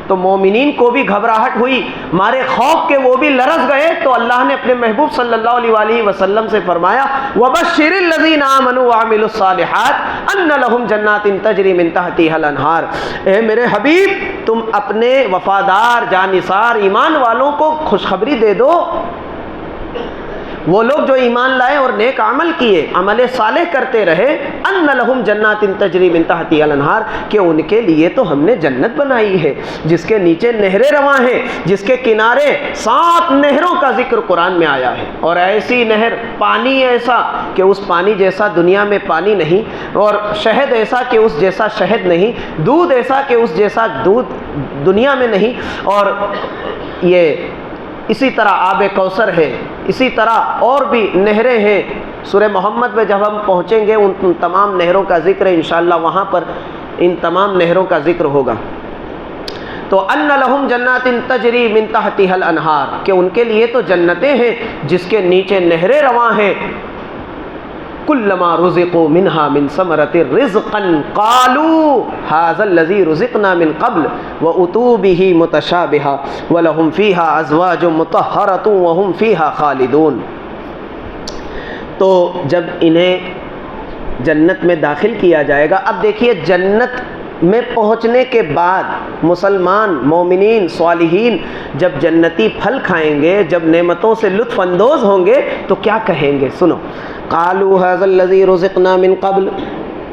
تو مومنین کو بھی گھبراہٹ ہوئی، مارے خوف کے وہ بھی لرز گئے۔ تو اللہ نے اپنے محبوب صلی اللہ علیہ وآلہ وسلم سے فرمایا وَبَشِّرِ الَّذِينَ آمَنُوا وَعَمِلُوا الصَّالِحَاتِ أَنَّ لَهُمْ جَنَّاتٍ تَجْرِي مِن تَحْتِهَا الْأَنْهَارُ۔ اے میرے حبیب، تم اپنے وفادار جانثار ایمان والوں کو خوشخبری دے دو، وہ لوگ جو ایمان لائے اور نیک عمل کیے، عمل صالح کرتے رہے، ان لہم جنات تجری من تحتها الانہار، کہ ان کے لیے تو ہم نے جنت بنائی ہے جس کے نیچے نہریں رواں ہیں، جس کے کنارے 7 نہروں کا ذکر قرآن میں آیا ہے، اور ایسی نہر، پانی ایسا کہ اس پانی جیسا دنیا میں پانی نہیں، اور شہد ایسا کہ اس جیسا شہد نہیں، دودھ ایسا کہ اس جیسا دودھ دنیا میں نہیں، اور یہ اسی طرح آب کوثر ہے، اسی طرح اور بھی نہریں ہیں۔ سورہ محمد میں جب ہم پہنچیں گے ان تمام نہروں کا ذکر ہے انشاءاللہ، وہاں پر ان تمام نہروں کا ذکر ہوگا۔ تو ان لہم جنات تجری من تحتها الانہار، کہ ان کے لیے تو جنتیں ہیں جس کے نیچے نہریں رواں ہیں۔ کلما رزقوا منها من ثمرة رزقا قالوا هذا الذي رزقنا من قبل واتوا به متشابها ولهم فيها ازواج مطهرة وهم فيها خالدون۔ تو جب انہیں جنت میں داخل کیا جائے گا، اب دیکھیے جنت میں پہنچنے کے بعد مسلمان مومنین صالحین جب جنتی پھل کھائیں گے، جب نعمتوں سے لطف اندوز ہوں گے تو کیا کہیں گے؟ سنو، قالوا هذا الذي رزقنا من قبل،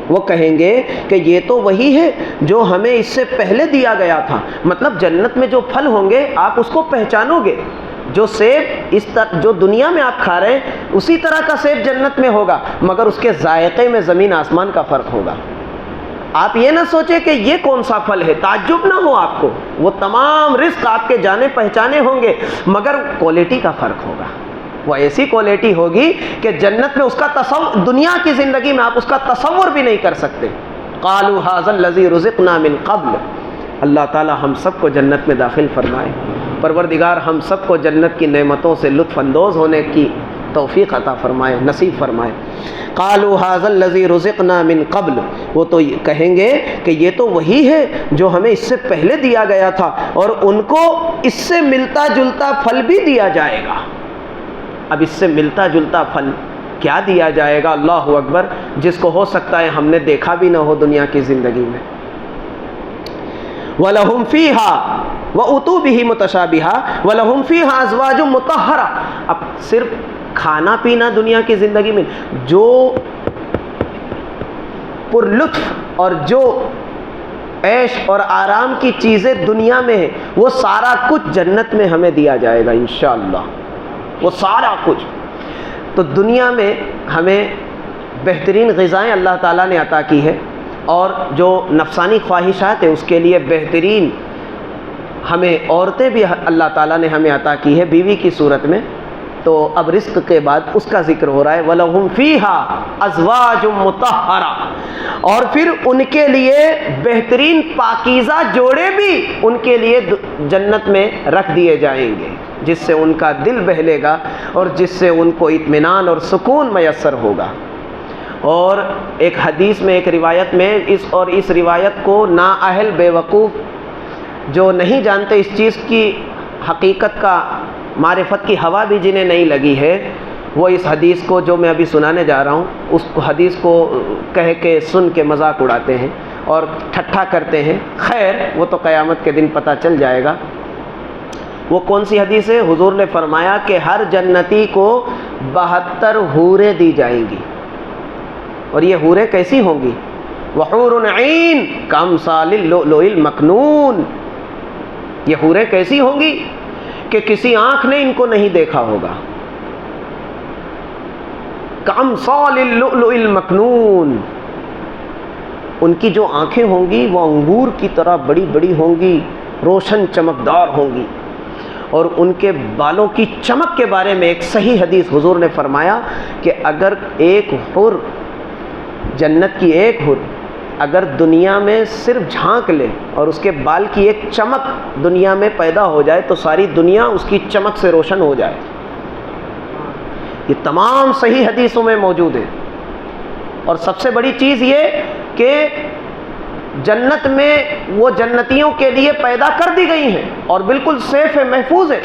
وہ کہیں گے کہ یہ تو وہی ہے جو ہمیں اس سے پہلے دیا گیا تھا۔ مطلب جنت میں جو پھل ہوں گے آپ اس کو پہچانو گے، جو سیب جو دنیا میں آپ کھا رہے ہیں اسی طرح کا سیب جنت میں ہوگا، مگر اس کے ذائقے میں زمین آسمان کا فرق ہوگا۔ آپ یہ نہ سوچیں کہ یہ کون سا پھل ہے، تعجب نہ ہو آپ کو، وہ تمام رزق آپ کے جانے پہچانے ہوں گے، مگر کوالٹی کا فرق ہوگا۔ وہ ایسی کوالٹی ہوگی کہ جنت میں اس کا تصور، دنیا کی زندگی میں آپ اس کا تصور بھی نہیں کر سکتے۔ قالوا هذا الذي رزقنا من قبل۔ اللہ تعالی ہم سب کو جنت میں داخل فرمائے، پروردگار ہم سب کو جنت کی نعمتوں سے لطف اندوز ہونے کی توفیق عطا فرمائے، نصیب فرمائے۔ قالوا هذا الذي رزقنا من قبل، وہ تو کہیں گے کہ یہ تو وہی ہے جو ہمیں اس سے پہلے دیا گیا تھا، اور ان کو اس سے ملتا جلتا پھل بھی دیا جائے گا۔ اب اس سے ملتا جلتا پھل کیا دیا جائے گا؟ اللہ اکبر، جس کو ہو سکتا ہے ہم نے دیکھا بھی نہ ہو دنیا کی زندگی میں۔ وَلَهُمْ فِيهَا وَأُتُوا بِهِ مُتَشَابِهًا وَلَهُمْ فِيهَا أَزْوَاجٌ مُطَهَّرَةٌ۔ اب صرف کھانا پینا دنیا کی زندگی میں جو پر لطف اور جو عیش اور آرام کی چیزیں دنیا میں ہیں، وہ سارا کچھ جنت میں ہمیں دیا جائے گا انشاءاللہ، وہ سارا کچھ۔ تو دنیا میں ہمیں بہترین غذائیں اللہ تعالیٰ نے عطا کی ہے، اور جو نفسانی خواہشات ہیں اس کے لیے بہترین ہمیں عورتیں بھی اللہ تعالیٰ نے ہمیں عطا کی ہے بیوی کی صورت میں۔ تو اب رزق کے بعد اس کا ذکر ہو رہا ہے وَلَهُمْ فِيهَا أَزْوَاجٌ مُطَهَّرَةٌ، اور پھر ان کے لیے بہترین پاکیزہ جوڑے بھی ان کے لیے جنت میں رکھ دیے جائیں گے، جس سے ان کا دل بہلے گا اور جس سے ان کو اطمینان اور سکون میسر ہوگا۔ اور ایک حدیث میں، ایک روایت میں اس روایت کو نااہل بے وقوف جو نہیں جانتے اس چیز کی حقیقت کا، معرفت کی ہوا بھی جنہیں نہیں لگی ہے، وہ اس حدیث کو جو میں ابھی سنانے جا رہا ہوں اس حدیث کو کہہ کے سن کے مذاق اڑاتے ہیں اور ٹھٹھا کرتے ہیں۔ خیر وہ تو قیامت کے دن پتہ چل جائے گا۔ وہ کون سی حدیث ہے؟ حضور نے فرمایا کہ ہر جنتی کو 72 حوریں دی جائیں گی، اور یہ حوریں کیسی ہوں گی؟ وحور عین کامثال اللؤلؤ المکنون، یہ حوریں کیسی ہوں گی کہ کسی آنکھ نے ان کو نہیں دیکھا ہوگا۔ کامثال اللؤلؤ المکنون، ان کی جو آنکھیں ہوں گی وہ انگور کی طرح بڑی بڑی ہوں گی، روشن چمکدار ہوں گی، اور ان کے بالوں کی چمک کے بارے میں ایک صحیح حدیث حضور نے فرمایا کہ اگر ایک حور، جنت کی ایک حور اگر دنیا میں صرف جھانک لے اور اس کے بال کی ایک چمک دنیا میں پیدا ہو جائے تو ساری دنیا اس کی چمک سے روشن ہو جائے۔ یہ تمام صحیح حدیثوں میں موجود ہے۔ اور سب سے بڑی چیز یہ کہ جنت میں وہ جنتیوں کے لیے پیدا کر دی گئی ہیں اور بالکل سیف ہے، محفوظ ہے۔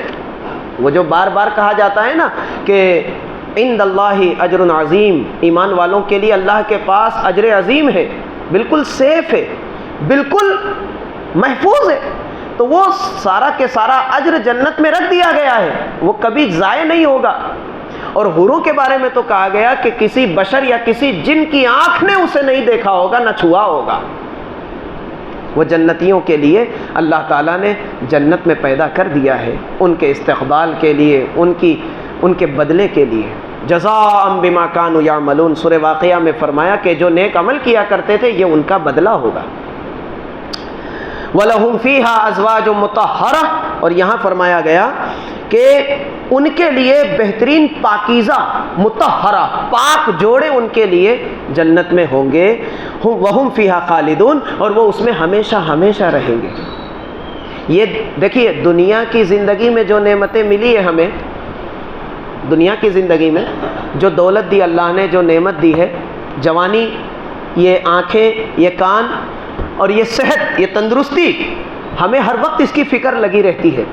وہ جو بار بار کہا جاتا ہے نا کہ عند اللہ اجر عظیم، ایمان والوں کے لیے اللہ کے پاس اجر عظیم ہے، بالکل سیف ہے، بالکل محفوظ ہے، تو وہ سارا کے سارا اجر جنت میں رکھ دیا گیا ہے، وہ کبھی ضائع نہیں ہوگا۔ اور حوروں کے بارے میں تو کہا گیا کہ کسی بشر یا کسی جن کی آنکھ نے اسے نہیں دیکھا ہوگا، نہ چھوا ہوگا۔ وہ جنتیوں کے لیے اللہ تعالیٰ نے جنت میں پیدا کر دیا ہے، ان کے استقبال کے لیے، ان کے بدلے کے لیے۔ جزاء بما كانوا يعملون، سورہ واقعہ میں فرمایا کہ جو نیک عمل کیا کرتے تھے یہ ان کا بدلہ ہوگا۔ وَلَهُمْ فِيهَا أَزْوَاجٌ مُطَهَّرَةٌ، اور یہاں فرمایا گیا کہ ان کے لیے بہترین پاکیزہ مطہرہ پاک جوڑے ان کے لیے جنت میں ہوں گے، وَهُمْ فِيهَا خَالِدُونَ، اور وہ اس میں ہمیشہ ہمیشہ رہیں گے۔ یہ دیکھیے دنیا کی زندگی میں جو نعمتیں ملی ہے ہمیں، دنیا کی زندگی میں جو دولت دی اللہ نے، جو نعمت دی ہے، جوانی، یہ آنکھیں، یہ کان اور یہ صحت، یہ تندرستی، ہمیں ہر وقت اس کی فکر لگی رہتی ہے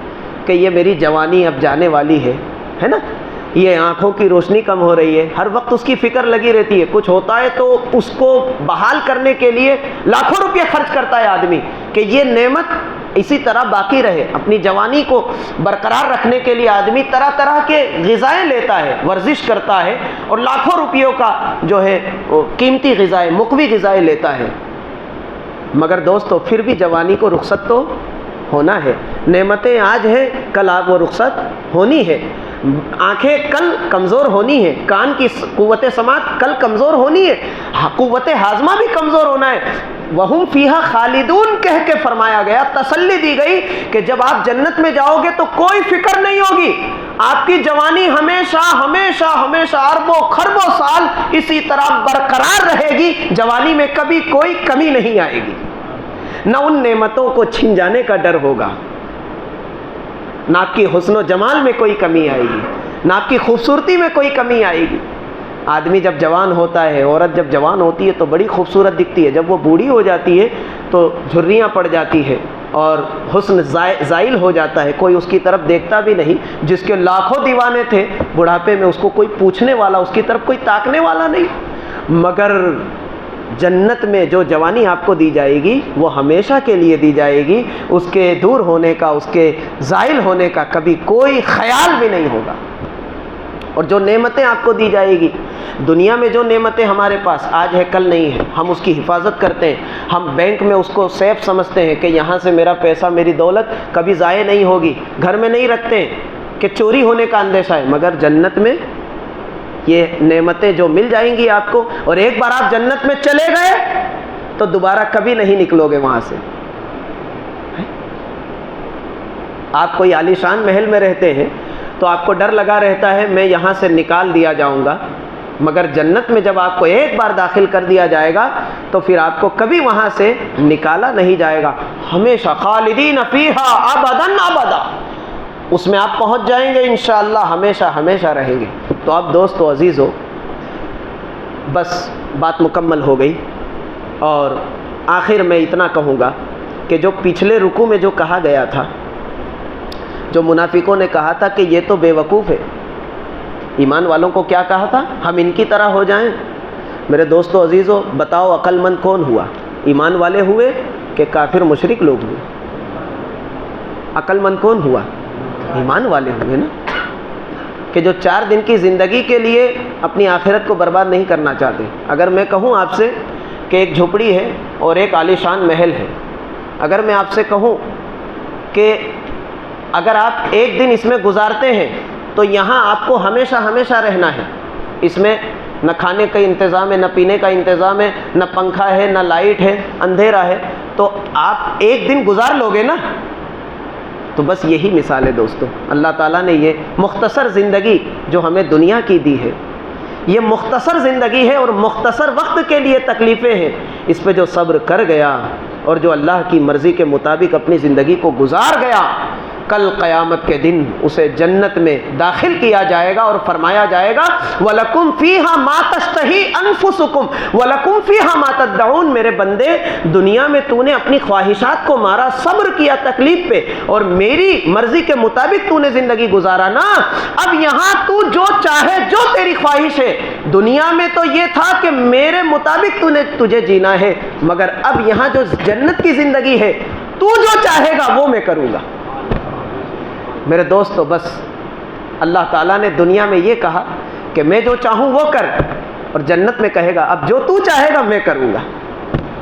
کہ یہ میری جوانی اب جانے والی ہے نا، یہ آنکھوں کی روشنی کم ہو رہی ہے، ہر وقت اس کی فکر لگی رہتی ہے۔ کچھ ہوتا ہے تو اس کو بحال کرنے کے لیے لاکھوں روپے خرچ کرتا ہے آدمی کہ یہ نعمت اسی طرح باقی رہے۔ اپنی جوانی کو برقرار رکھنے کے لیے آدمی طرح طرح کے غذائیں لیتا ہے، ورزش کرتا ہے اور لاکھوں روپیوں کا جو ہے قیمتی غذائیں، مقوی غذائیں لیتا ہے، مگر دوستو پھر بھی جوانی کو رخصت تو ہونا ہے۔ نعمتیں آج ہیں، کل آپ وہ رخصت ہونی ہے۔ آنکھیں کل کمزور ہونی ہے، کان کی قوت سماعت کل کمزور ہونی ہے، قوت ہاضمہ بھی کمزور ہونا ہے۔ وَهُمْ فِيهَا خَالِدُونَ کہہ کے فرمایا گیا، تسلی دی گئی کہ جب آپ جنت میں جاؤ گے تو کوئی فکر نہیں ہوگی، آپ کی جوانی ہمیشہ ہمیشہ ہمیشہ اربوں خربوں سال اسی طرح برقرار رہے گی، جوانی میں کبھی کوئی کمی نہیں آئے گی، نہ ان نعمتوں کو چھن جانے کا ڈر ہوگا، نہ آپ کی حسن و جمال میں کوئی کمی آئے گی، نہ آپ کی خوبصورتی میں کوئی کمی آئے گی۔ آدمی جب جوان ہوتا ہے، عورت جب جوان ہوتی ہے تو بڑی خوبصورت دکھتی ہے، جب وہ بوڑھی ہو جاتی ہے تو جھریاں پڑ جاتی ہے اور حسن زائل ہو جاتا ہے، کوئی اس کی طرف دیکھتا بھی نہیں۔ جس کے لاکھوں دیوانے تھے، بڑھاپے میں اس کو کوئی پوچھنے والا، اس کی طرف کوئی تاکنے والا نہیں۔ مگر جنت میں جو جوانی آپ کو دی جائے گی وہ ہمیشہ کے لیے دی جائے گی، اس کے دور ہونے کا، اس کے زائل ہونے کا کبھی کوئی خیال بھی نہیں ہوگا۔ اور جو نعمتیں آپ کو دی جائے گی، دنیا میں جو نعمتیں ہمارے پاس آج ہے کل نہیں ہے، ہم اس کی حفاظت کرتے ہیں، ہم بینک میں اس کو سیف سمجھتے ہیں کہ یہاں سے میرا پیسہ، میری دولت کبھی ضائع نہیں ہوگی، گھر میں نہیں رکھتے ہیں کہ چوری ہونے کا اندیشہ ہے۔ مگر جنت میں یہ نعمتیں جو مل جائیں گی آپ کو، اور ایک بار آپ جنت میں چلے گئے تو دوبارہ کبھی نہیں نکلو گے وہاں سے۔ آپ کوئی عالیشان محل میں رہتے ہیں تو آپ کو ڈر لگا رہتا ہے میں یہاں سے نکال دیا جاؤں گا، مگر جنت میں جب آپ کو ایک بار داخل کر دیا جائے گا تو پھر آپ کو کبھی وہاں سے نکالا نہیں جائے گا، ہمیشہ خالدین فیہا ابدا ابدا، اس میں آپ پہنچ جائیں گے انشاءاللہ، ہمیشہ ہمیشہ رہیں گے۔ تو اب دوست و عزیزو، بس بات مکمل ہو گئی، اور آخر میں اتنا کہوں گا کہ جو پچھلے رکوع میں جو کہا گیا تھا، جو منافقوں نے کہا تھا کہ یہ تو بے وقوف ہے، ایمان والوں کو کیا کہا تھا؟ ہم ان کی طرح ہو جائیں۔ میرے دوستو عزیزو، بتاؤ عقل مند کون ہوا؟ ایمان والے ہوئے کہ کافر مشرک لوگ ہوئے؟ عقل مند کون ہوا؟ ایمان والے ہوئے نا، کہ جو 4 دن کی زندگی کے لیے اپنی آخرت کو برباد نہیں کرنا چاہتے۔ اگر میں کہوں آپ سے کہ ایک جھوپڑی ہے اور ایک عالیشان محل ہے، اگر میں آپ سے کہوں کہ اگر آپ ایک دن اس میں گزارتے ہیں تو یہاں آپ کو ہمیشہ ہمیشہ رہنا ہے، اس میں نہ کھانے کا انتظام ہے، نہ پینے کا انتظام ہے، نہ پنکھا ہے، نہ لائٹ ہے، اندھیرا ہے، تو آپ ایک دن گزار لوگے نا؟ تو بس یہی مثال ہے دوستو، اللہ تعالیٰ نے یہ مختصر زندگی جو ہمیں دنیا کی دی ہے، یہ مختصر زندگی ہے اور مختصر وقت کے لیے تکلیفیں ہیں، اس پہ جو صبر کر گیا اور جو اللہ کی مرضی کے مطابق اپنی زندگی کو گزار گیا، کل قیامت کے دن اسے جنت میں داخل کیا جائے گا اور فرمایا جائے گا وَلَكُمْ فِيهَا مَا تَشْتَهِي أَنفُسُكُمْ وَلَكُمْ فِيهَا مَا تَدَّعُونَ۔ میرے بندے، دنیا میں تو نے اپنی خواہشات کو مارا، صبر کیا تکلیف پہ، اور میری مرضی کے مطابق تو نے زندگی گزارا نا، اب یہاں تو جو چاہے، جو تیری خواہش ہے، دنیا میں تو یہ تھا کہ میرے مطابق تجھے جینا ہے، مگر اب یہاں جو جنت کی زندگی ہے، تو جو چاہے گا وہ میں کروں گا۔ میرے دوستو، بس اللہ تعالیٰ نے دنیا میں یہ کہا کہ میں جو چاہوں وہ کر، اور جنت میں کہے گا اب جو تو چاہے گا میں کروں گا۔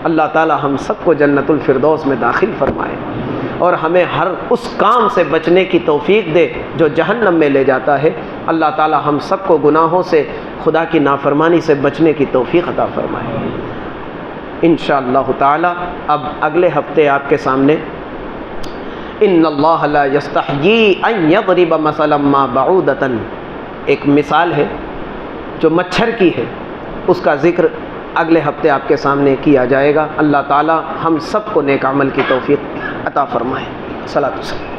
اللہ تعالیٰ ہم سب کو جنت الفردوس میں داخل فرمائے، اور ہمیں ہر اس کام سے بچنے کی توفیق دے جو جہنم میں لے جاتا ہے۔ اللہ تعالیٰ ہم سب کو گناہوں سے، خدا کی نافرمانی سے بچنے کی توفیق عطا فرمائے انشاءاللہ تعالیٰ۔ اب اگلے ہفتے آپ کے سامنے ان اللہ لا یستحیی ان یضرب مثلا ما بعودۃ، ایک مثال ہے جو مچھر کی ہے، اس کا ذکر اگلے ہفتے آپ کے سامنے کیا جائے گا۔ اللہ تعالی ہم سب کو نیک عمل کی توفیق عطا فرمائے۔ صلاۃ والسلام۔